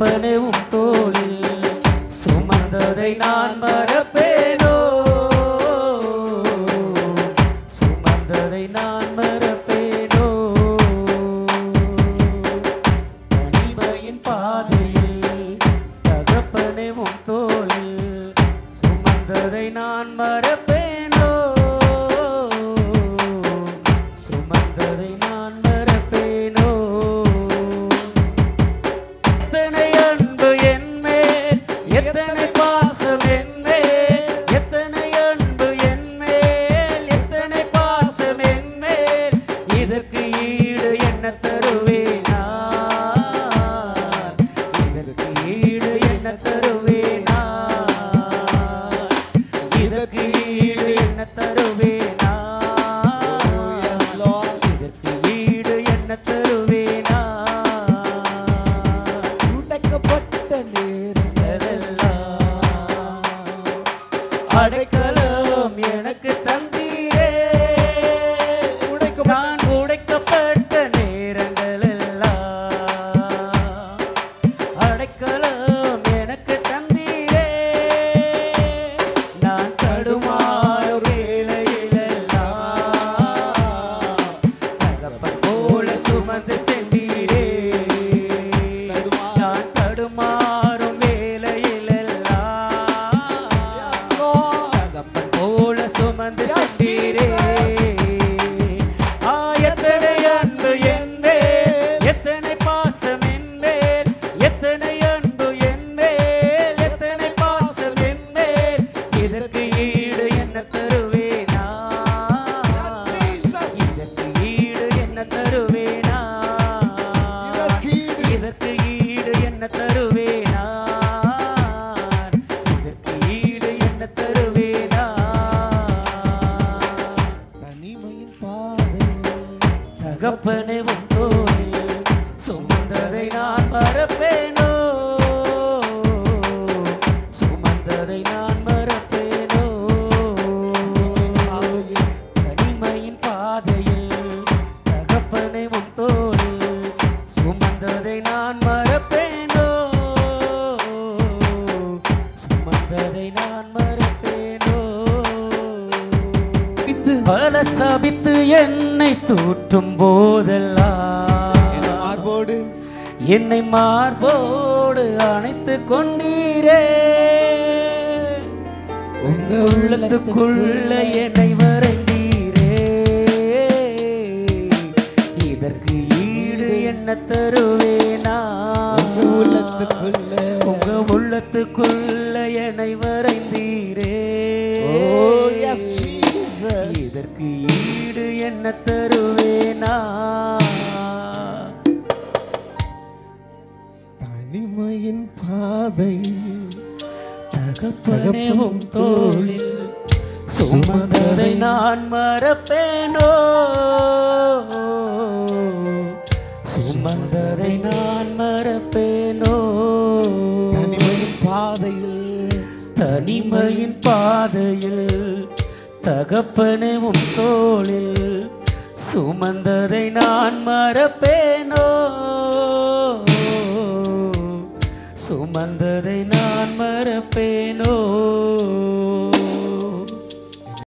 தகப்பனே உம் தோளில் சுமந்ததை நான் மறப்பேனோ, சுமந்ததை நான் மறப்பேனோ. தனிமையின் பாதையில் தகப்பனே உம் தோளில் சுமந்ததை நான் மறப்பேனோ, சுமந்ததை நான் மறப்பேனோ. எத்தனை அன்பு என்மேல், எத்தனை பாசம் என்மேல், எத்தனை அன்பு என்மேல், எத்தனை பாசம் என்மேல். இதற்கு ஈடு என்ன தருவேன் நான், இதற்கு ஈடு என்ன தருவேன் நான், இதற்கு ஈடு என்ன தருவேன் நான், இதற்கு ஈடு என்ன தருவேன் நான். உடைக்கப்பட்ட நேரங்களெல்லாம் அடைக்கலம் எனக்கு தந்தீரே, நான் உடைக்கப்பட்ட நேரங்கள் எல்லாம் அடைக்கலம் எனக்கு தந்தீரே. நான் தடுமாறும் வேளையிலெல்லாம் தகப்பன் போல சுமந்து சென்றீரே. நான் தடுமாறும் வேளையிலெல்லாம் தகப்பன் போல சுமந்து சென்றீரே. எத்தனை அன்பு என்மேல், எத்தனை பாசம் என்மேல், எத்தனை அன்பு என்மேல், எத்தனை பாசம் என்மேல். இதற்கு ஈடு என்ன தருவேனா, இதற்கு ஈடு என்ன தருவேனா, இதற்கு ஈடு என்ன தருவேனா, இதற்கு ஈடு என்ன தருவேனா. தனிமையின் பாதையில் தகப்பனே உம் தோளில் சுமந்ததை நான் மறப்பேனோ, சுமந்ததை நான் மறப்பேனோ. தனிமையின் பாதையில் தகப்பனே உம் தோளில் சுமந்ததை நான் மறப்பேனோ, சுமந்ததை நான் மறப்பேனோ. பல சபித்து என்னை தூற்றும் போதெல்லாம் மார்போடு என்னை மார்போடு அணைத்து கொண்டீரே. உங்க உள்ளத்துக்குள்ள என்னை வரைந்தீரே. இதற்கு ஈடு என்ன தருவேனா, உள்ளத்துக்குள்ள உங்க உள்ளத்துக்குள்ள என்னை வரைந்தீரே. இதற்கு ஈடு என்ன தருவேனா. தனிமையின் பாதை தகப்பனே உம் தோளில் சுமந்ததை நான் மறப்பேனோ, சுமந்ததை நான் மறப்பேனோ. தனிமையின் பாதையில் தனிமையின் பாதையில் தகப்பனே உம் தோளில் சுமந்ததை நான் மறப்பேனோ, சுமந்ததை நான் மறப்பேனோ.